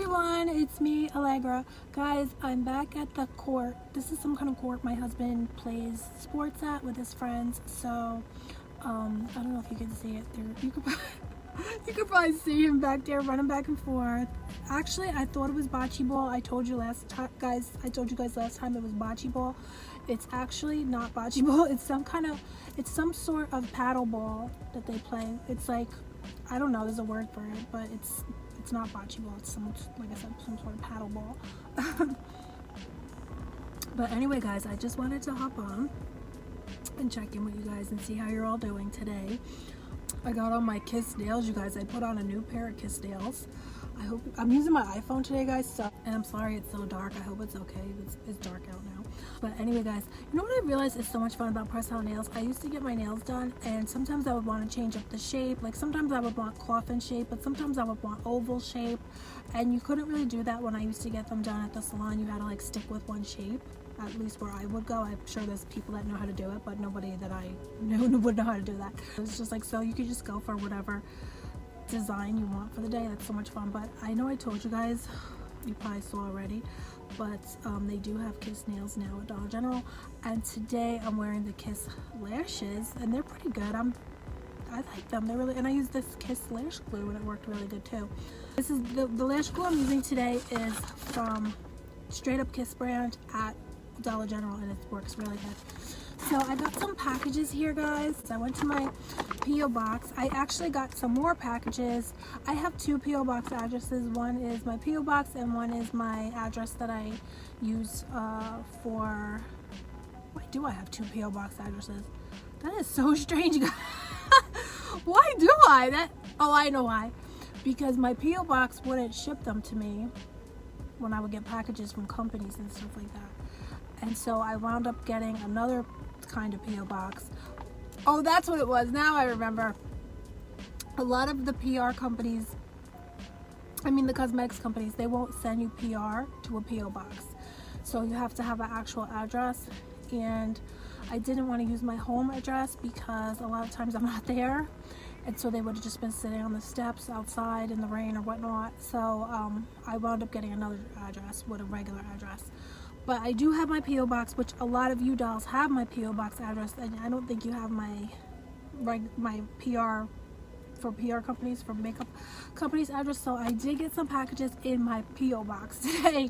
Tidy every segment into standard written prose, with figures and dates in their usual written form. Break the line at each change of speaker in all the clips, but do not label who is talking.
everyone, it's me, Allegra. Guys, I'm back at the court. This is some kind of court my husband plays sports at with his friends. So, I don't know if you can see it there. You could probably see him back there running back and forth. Actually, I thought it was bocce ball. I told you last time, guys. I told you guys last time it was bocce ball. It's actually not bocce ball. It's some sort of paddle ball that they play. It's like, I don't know. There's a word for it, but it's not bocce ball. It's like I said, some sort of paddle ball. But anyway, guys, I just wanted to hop on and check in with you guys and see how you're all doing today. I got on my Kiss nails, you guys. I put on a new pair of Kiss nails. I hope I'm using my iPhone today, guys. So, and I'm sorry it's so dark. I hope it's okay. It's dark out now. But anyway, guys, you know what I realized is so much fun about press out nails? I used to get my nails done, and sometimes I would want to change up the shape. Like sometimes I would want coffin shape, but sometimes I would want oval shape. And you couldn't really do that when I used to get them done at the salon. You had to like stick with one shape. At least where I would go. I'm sure there's people that know how to do it, but nobody that I know would know how to do that. It's just like, so you could just go for whatever design you want for the day. That's so much fun. But I know I told you guys, you probably saw already, but they do have Kiss nails now at Dollar General. And today I'm wearing the Kiss lashes, and they're pretty good. I like them. They're really, and I use this Kiss lash glue, and it worked really good too. This is the lash glue I'm using today is from Straight Up Kiss brand at Dollar General, and it works really good. So I got some packages here, guys. I went to my P.O. box. I actually got some more packages. I have two P.O. box addresses. One is my P.O. box and one is my address that I use for... Why do I have two P.O. box addresses? That is so strange, guys. Why do I? Oh, I know why. Because my P.O. box wouldn't ship them to me when I would get packages from companies and stuff like that. And so I wound up getting another kind of P.O. box. Oh, that's what it was. Now I remember. A lot of the PR companies, I mean the cosmetics companies, they won't send you PR to a P.O. box. So you have to have an actual address. And I didn't want to use my home address because a lot of times I'm not there. And so they would have just been sitting on the steps outside in the rain or whatnot. So I wound up getting another address with a regular address. But I do have my P.O. box, which a lot of you dolls have my P.O. box address, and I don't think you have my PR for PR companies, for makeup companies address. So I did get some packages in my P.O. box today.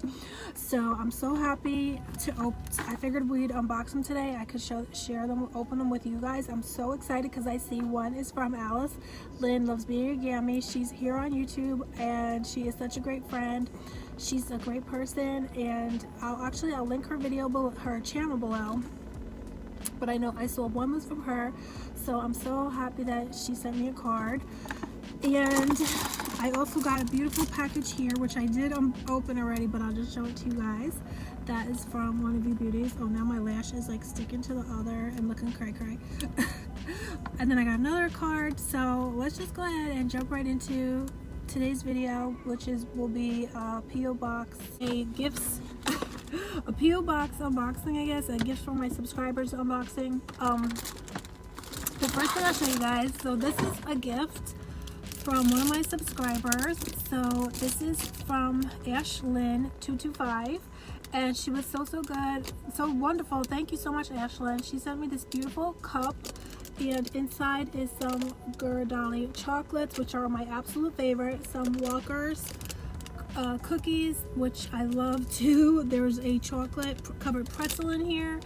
So I'm so happy to I figured we'd unbox them today. I could share them, open them with you guys. I'm so excited because I see one is from Alice. Lynn Loves Being a Gammy. She's here on YouTube, and she is such a great friend. She's a great person, and I'll link her video below, her channel below. But I know I saw one was from her, so I'm so happy that she sent me a card. And I also got a beautiful package here, which I did open already, but I'll just show it to you guys. That is from One of You Beauties. Oh, now my lash is like sticking to the other and looking cray cray. And then I got another card, so let's just go ahead and jump right into today's video, which will be a P.O. box, a P.O. box unboxing, I guess, a gift from my subscribers unboxing. The first thing I'll show you guys, so this is a gift from one of my subscribers. So this is from Ashlynn 225, and she was so good, so wonderful. Thank you so much, Ashlynn. She sent me this beautiful cup, and inside is some Ghirardelli chocolates, which are my absolute favorite. Some Walker's cookies, which I love too. There's a chocolate covered pretzel in here.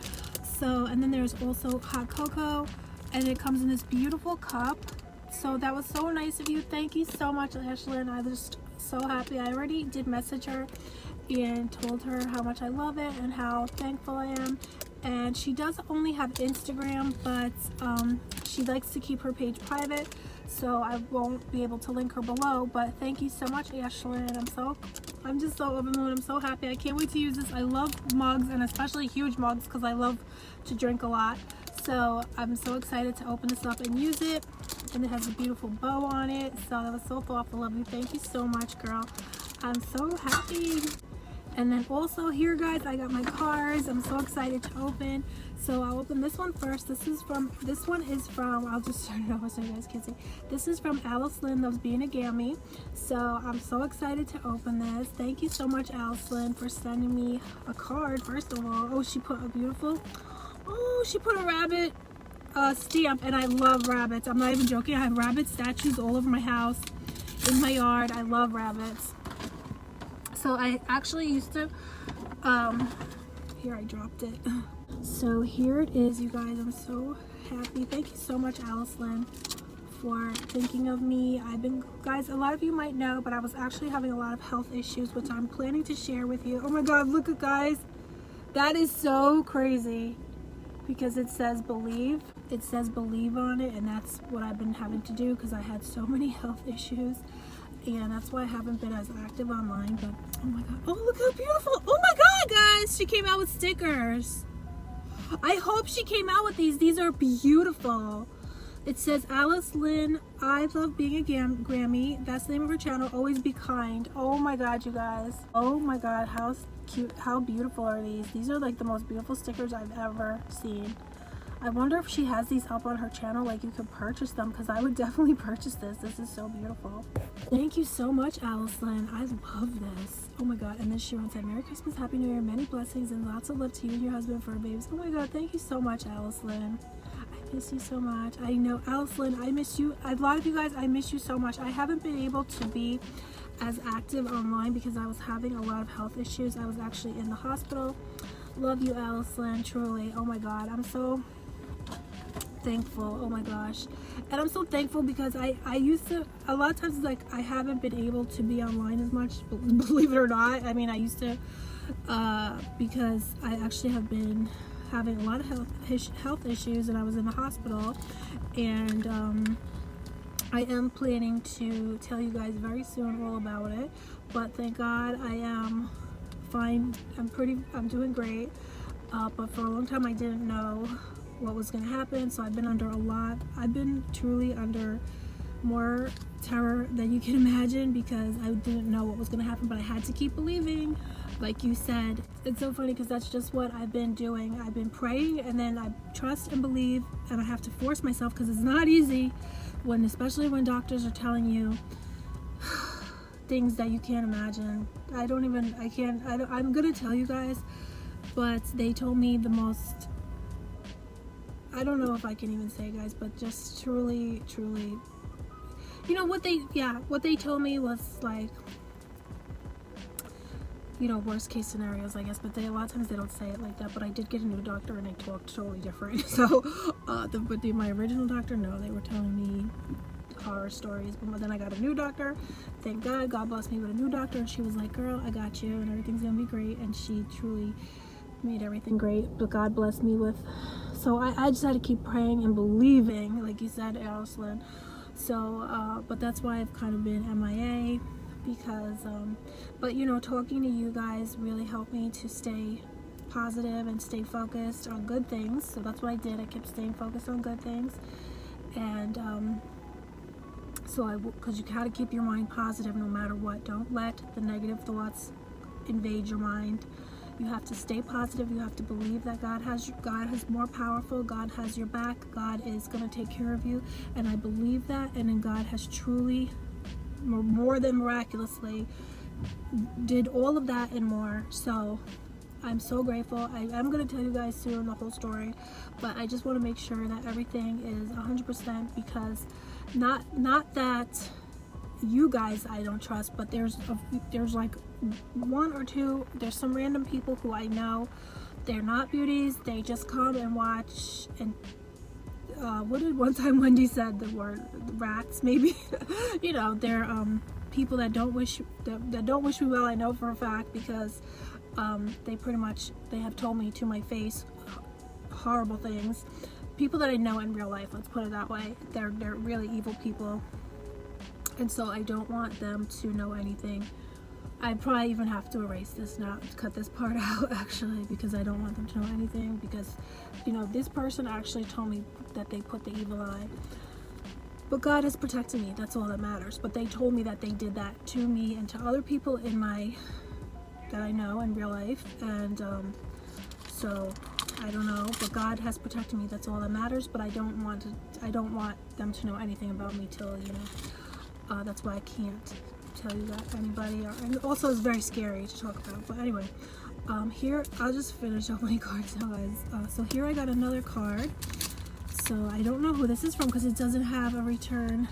So, and then there's also hot cocoa, and it comes in this beautiful cup. So that was so nice of you. Thank you so much, Ashlynn. I'm just so happy. I already did message her and told her how much I love it and how thankful I am. And she does only have Instagram, but she likes to keep her page private, so I won't be able to link her below. But thank you so much, Ashlynn. I'm just so over the moon. I'm so happy. I can't wait to use this. I love mugs, and especially huge mugs, because I love to drink a lot. So I'm so excited to open this up and use it. And it has a beautiful bow on it. So that was so thoughtful of you. Thank you so much, girl. I'm so happy. And then also here, guys, I got my cards. I'm so excited to open. So I'll open this one first. This one is from, I'll just turn it over so you guys can see. This is from Ashlynn Loves Being a Gammy. So I'm so excited to open this. Thank you so much, Ashlynn, for sending me a card, first of all. Oh, she put a beautiful, oh, she put a rabbit stamp, and I love rabbits. I'm not even joking. I have rabbit statues all over my house, in my yard. I love rabbits. So I actually used to, here, I dropped it. So here it is, you guys. I'm so happy. Thank you so much, Ashlynn, for thinking of me. Guys, a lot of you might know, but I was actually having a lot of health issues, which I'm planning to share with you. Oh my God, look at, guys. That is so crazy, because it says believe. It says believe on it, and that's what I've been having to do because I had so many health issues. And that's why I haven't been as active online. But oh my God, oh look how beautiful. Oh my God, guys, she came out with stickers. I hope she came out with these. These are beautiful. It says Ashlynn, I love being a Grammy. That's the name of her channel. Always be kind. Oh my God, you guys. Oh my God, how cute, how beautiful are these? These are like the most beautiful stickers I've ever seen. I wonder if she has these up on her channel, like you could purchase them, because I would definitely purchase this. This is so beautiful. Thank you so much, Ashlynn. I love this. Oh my God. And then Sharon said, Merry Christmas, Happy New Year, many blessings, and lots of love to you and your husband for our babies. Oh my God. Thank you so much, Ashlynn. I miss you so much. I know, Ashlynn, I miss you. A lot of you guys, I miss you so much. I haven't been able to be as active online because I was having a lot of health issues. I was actually in the hospital. Love you, Ashlynn, truly. Oh my God. I'm so thankful. Oh my gosh. And I'm so thankful because I used to, a lot of times, like, I haven't been able to be online as much, believe it or not. I mean, I used to, because I actually have been having a lot of health issues, and I was in the hospital, and I am planning to tell you guys very soon all about it. But thank God I am fine. I'm doing great. But for a long time I didn't know what was going to happen, so I've been truly under more terror than you can imagine, because I didn't know what was going to happen, but I had to keep believing, like you said. It's so funny because that's just what I've been doing. I've been praying, and then I trust and believe, and I have to force myself because it's not easy, especially when doctors are telling you things that you can't imagine. I'm gonna tell you guys, but they told me the most, I don't know if I can even say, guys, but just truly, you know, what they told me was like, you know, worst case scenarios, I guess, but a lot of times they don't say it like that. But I did get a new doctor, and they talked totally different. So my original doctor, no, they were telling me horror stories. But then I got a new doctor, thank God. God blessed me with a new doctor, and she was like, girl, I got you, and everything's gonna be great. And she truly made everything great. But God blessed me with, so I just had to keep praying and believing, like you said, Ashlynn. So but that's why I've kind of been MIA, because but you know, talking to you guys really helped me to stay positive and stay focused on good things. So that's what I did. I kept staying focused on good things. And because you gotta keep your mind positive no matter what. Don't let the negative thoughts invade your mind. You have to stay positive. You have to believe that God is more powerful. God has your back. God is going to take care of you. And I believe that. And then God has truly, more than miraculously, did all of that and more. So I'm so grateful. I'm going to tell you guys soon the whole story. But I just want to make sure that everything is 100%, because not that you guys I don't trust, but there's like one or two, there's some random people who I know, they're not beauties, they just come and watch, and what did one time Wendy said, the word rats, maybe. You know, they're people that don't wish me well. I know for a fact, because they have told me to my face horrible things. People that I know in real life, let's put it that way. They're really evil people. And so I don't want them to know anything. I probably even have to erase this now, cut this part out, actually, because I don't want them to know anything. Because, you know, this person actually told me that they put the evil eye. But God has protected me. That's all that matters. But they told me that they did that to me and to other people in my that I know in real life, and so I don't know, but God has protected me. That's all that matters. But I don't want them to know anything about me till, you know, that's why I can't tell you that anybody. And also it's very scary to talk about. But anyway, here I'll just finish off my cards now, guys. So here I got another card. So I don't know who this is from because it doesn't have a return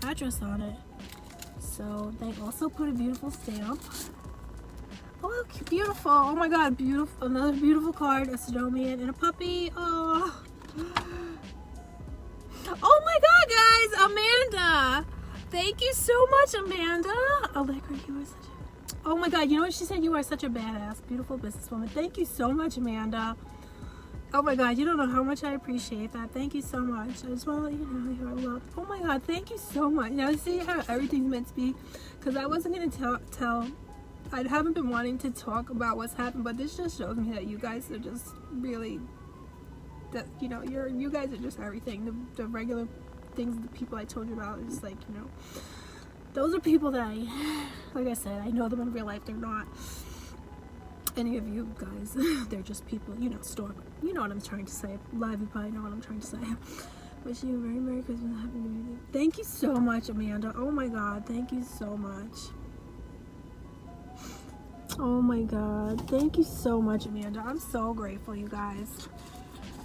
address on it. So they also put a beautiful stamp. Oh, look, beautiful. Oh my god, beautiful. Another beautiful card. A snowman and a puppy. Oh. Oh my god, guys. Amanda. Thank you so much, Amanda. Allegra, you are such a... Oh my god, you know what she said? You are such a badass, beautiful businesswoman. Thank you so much, Amanda. Oh my god, you don't know how much I appreciate that. Thank you so much. I just want to let you know you are loved. Oh my god, thank you so much. Now see how everything's meant to be? Because I wasn't going to tell... I haven't been wanting to talk about what's happened, but this just shows me that you guys are just really, that, you know, you guys are just everything. The regular things, the people I told you about, is like, you know, those are people that like I said, I know them in real life. They're not any of you guys. They're just people, you know, you know what I'm trying to say. A lot of you probably know what I'm trying to say. Wish you a very Merry Christmas, Happy New Year. Thank you so much, Amanda. Oh my god, thank you so much. Oh my god, thank you so much, Amanda. I'm so grateful, you guys.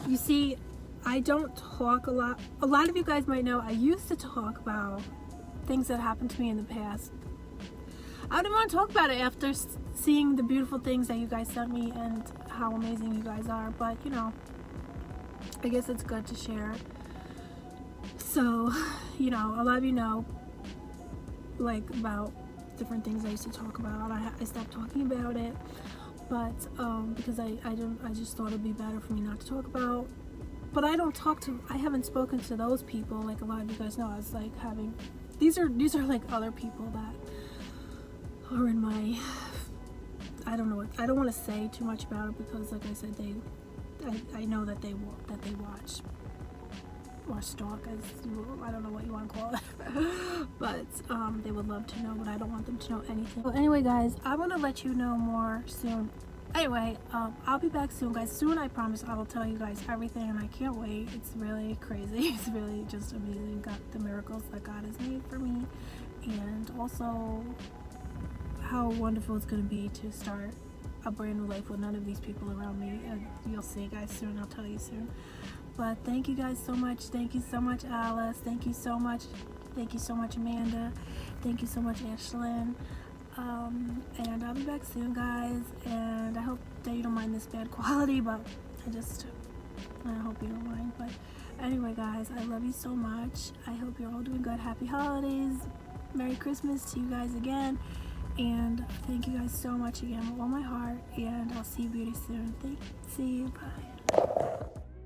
You see, I don't talk a lot. A lot of you guys might know I used to talk about things that happened to me in the past. I didn't want to talk about it after seeing the beautiful things that you guys sent me and how amazing you guys are, but you know, I guess it's good to share. So, you know, a lot of you know, like, about different things I used to talk about. I stopped talking about it, but because I just thought it'd be better for me not to talk about. But I haven't spoken to those people, like a lot of you guys know. I was like having, these are like other people that are in my, I don't know what, I don't want to say too much about it because, like I said, I know that they watch stalk, as I don't know what you want to call it, but they would love to know, but I don't want them to know anything. Well, anyway, guys, I'm gonna let you know more soon. Anyway, I'll be back soon, guys. Soon, I promise. I will tell you guys everything, and I can't wait. It's really crazy. It's really just amazing. Got the miracles that God has made for me, and also how wonderful it's gonna be to start a brand new life with none of these people around me. And you'll see, guys, soon. I'll tell you soon. But thank you guys so much. Thank you so much, Alice. Thank you so much. Thank you so much, Amanda. Thank you so much, Ashlynn. And I'll be back soon, guys. And I hope that you don't mind this bad quality, but I hope you don't mind. But anyway, guys, I love you so much. I hope you're all doing good. Happy holidays. Merry Christmas to you guys again. And thank you guys so much again with all my heart. And I'll see you beauty soon. See you. Bye.